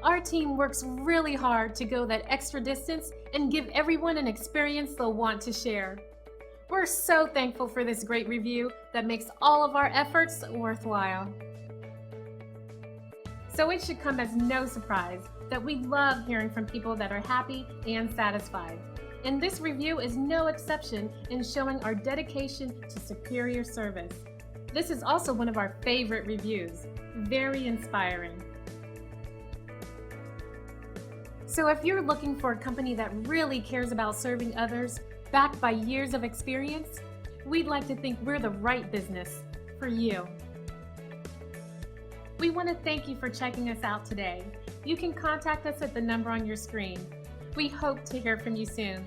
Our team works really hard to go that extra distance and give everyone an experience they'll want to share. We're so thankful for this great review that makes all of our efforts worthwhile. So it should come as no surprise that we love hearing from people that are happy and satisfied. And this review is no exception in showing our dedication to superior service. This is also one of our favorite reviews. Very inspiring. So if you're looking for a company that really cares about serving others, backed by years of experience, we'd like to think we're the right business for you. We want to thank you for checking us out today. You can contact us at the number on your screen. We hope to hear from you soon.